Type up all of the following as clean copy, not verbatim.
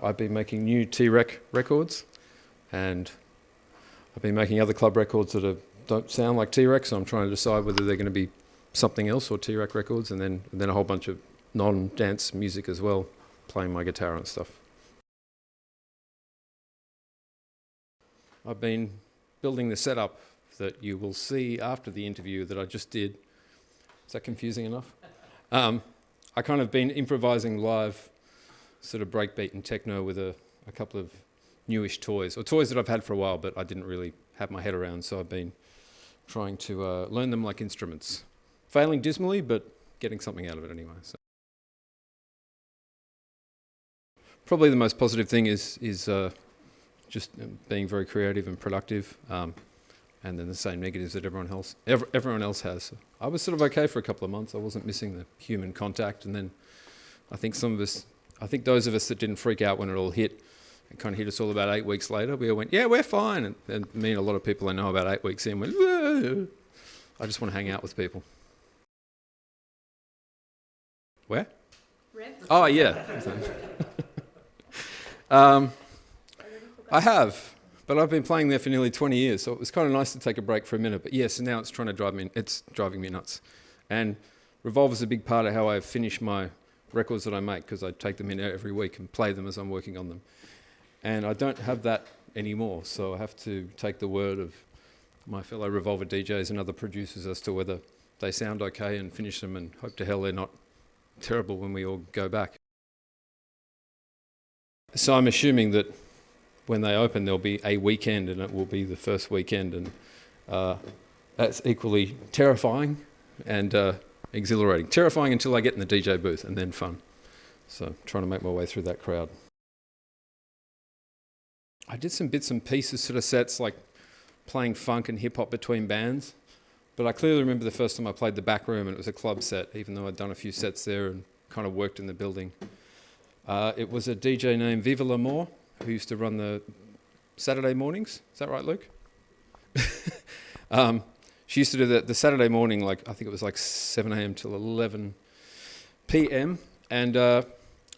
I've been making new T-Rek records, and I've been making other club records that don't sound like T-Rek, so I'm trying to decide whether they're going to be something else or T-Rek records, and then a whole bunch of non-dance music as well, playing my guitar and stuff. I've been building the setup that you will see after the interview that I just did. Is that confusing enough? I kind of been improvising live, sort of breakbeat and techno with a couple of newish toys, or toys that I've had for a while but I didn't really have my head around, so I've been trying to learn them like instruments. Failing dismally, but getting something out of it anyway. So. Probably the most positive thing is just being very creative and productive, and then the same negatives that everyone else has. So I was sort of okay for a couple of months. I wasn't missing the human contact, and then I think those of us that didn't freak out when it all hit, it kind of hit us all about 8 weeks later. We all went, yeah, we're fine. And me and a lot of people I know about 8 weeks in went, whoa. I just want to hang out with people. Where? Red? Oh, yeah. I have, but I've been playing there for nearly 20 years, so it was kind of nice to take a break for a minute. But yes, now it's driving me nuts. And Revolver's a big part of how I finish my records that I make, because I take them in every week and play them as I'm working on them. And I don't have that anymore, so I have to take the word of my fellow Revolver DJs and other producers as to whether they sound okay and finish them, and hope to hell they're not terrible when we all go back. So I'm assuming that when they open there'll be a weekend, and it will be the first weekend, and that's equally terrifying and exhilarating. Terrifying until I get in the DJ booth, and then fun. So trying to make my way through that crowd. I did some bits and pieces sort of sets, like playing funk and hip hop between bands, but I clearly remember the first time I played the Back Room, and it was a club set, even though I'd done a few sets there and kind of worked in the building. It was a DJ named Viva L'Amour, who used to run the Saturday mornings. Is that right, Luke? She used to do the Saturday morning, like I think it was like 7 a.m. till 11 p.m. And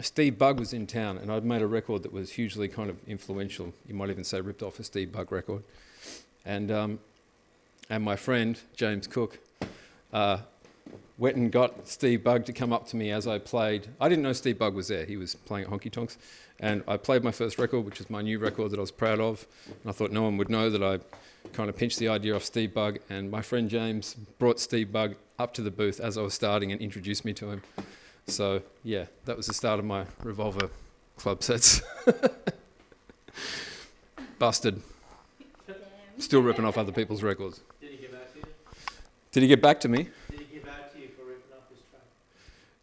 Steve Bug was in town, and I'd made a record that was hugely kind of influential. You might even say ripped off a Steve Bug record. And my friend, James Cook, went and got Steve Bug to come up to me as I played. I didn't know Steve Bug was there. He was playing at Honky Tonks. And I played my first record, which was my new record that I was proud of. And I thought no one would know that I kind of pinched the idea off Steve Bug. And my friend James brought Steve Bug up to the booth as I was starting and introduced me to him. So, yeah, that was the start of my Revolver club sets. Busted. Still ripping off other people's records. Did he get back to you? Did he get back to me? Did he get back to you for ripping off his track?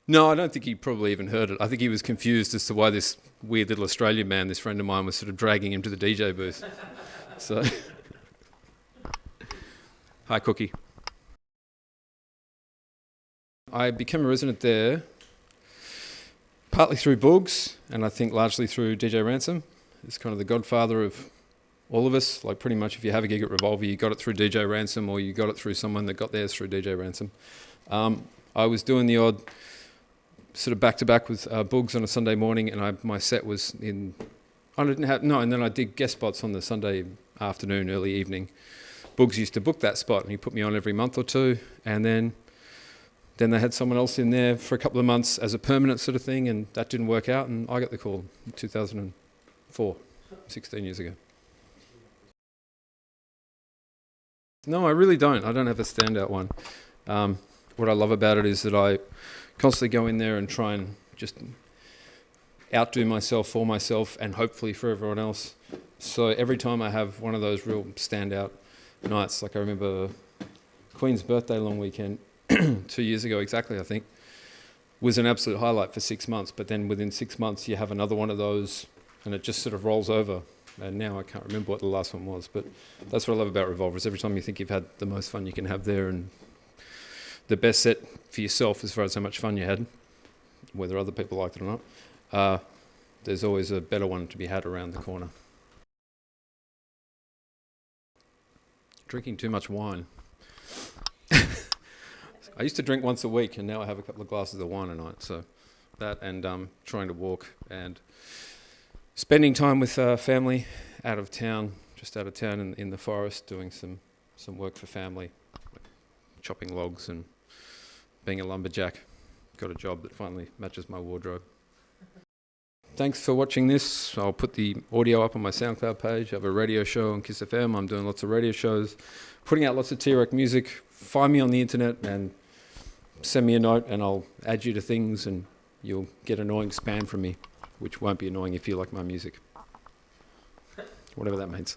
No, I don't think he probably even heard it. I think he was confused as to why this weird little Australian man, this friend of mine, was sort of dragging him to the DJ booth. So, hi, Cookie. I became a resident there partly through Boogs, and I think largely through DJ Ransom. He's kind of the godfather of all of us. Like pretty much if you have a gig at Revolver, you got it through DJ Ransom, or you got it through someone that got theirs through DJ Ransom. I was doing the odd sort of back-to-back with Boogs on a Sunday morning, and my set was in... and then I did guest spots on the Sunday afternoon, early evening. Boogs used to book that spot, and he put me on every month or two, and then they had someone else in there for a couple of months as a permanent sort of thing, and that didn't work out, and I got the call in 2004, 16 years ago. No, I really don't. I don't have a standout one. What I love about it is that I constantly go in there and try and just outdo myself for myself and hopefully for everyone else. So every time I have one of those real standout nights, like I remember Queen's birthday long weekend 2 years ago exactly, I think, was an absolute highlight for 6 months. But then within 6 months you have another one of those and it just sort of rolls over. And now I can't remember what the last one was, but that's what I love about Revolver, is every time you think you've had the most fun you can have there and the best set for yourself as far as how much fun you had, whether other people liked it or not, there's always a better one to be had around the corner. Drinking too much wine. I used to drink once a week, and now I have a couple of glasses of wine a night, so that and trying to walk and spending time with family out of town, just out of town in the forest, doing some work for family, chopping logs and being a lumberjack. Got a job that finally matches my wardrobe. Thanks for watching this. I'll put the audio up on my SoundCloud page. I have a radio show on Kiss FM. I'm doing lots of radio shows, putting out lots of T-Rek music. Find me on the internet and send me a note and I'll add you to things and you'll get annoying spam from me, which won't be annoying if you like my music. Whatever that means.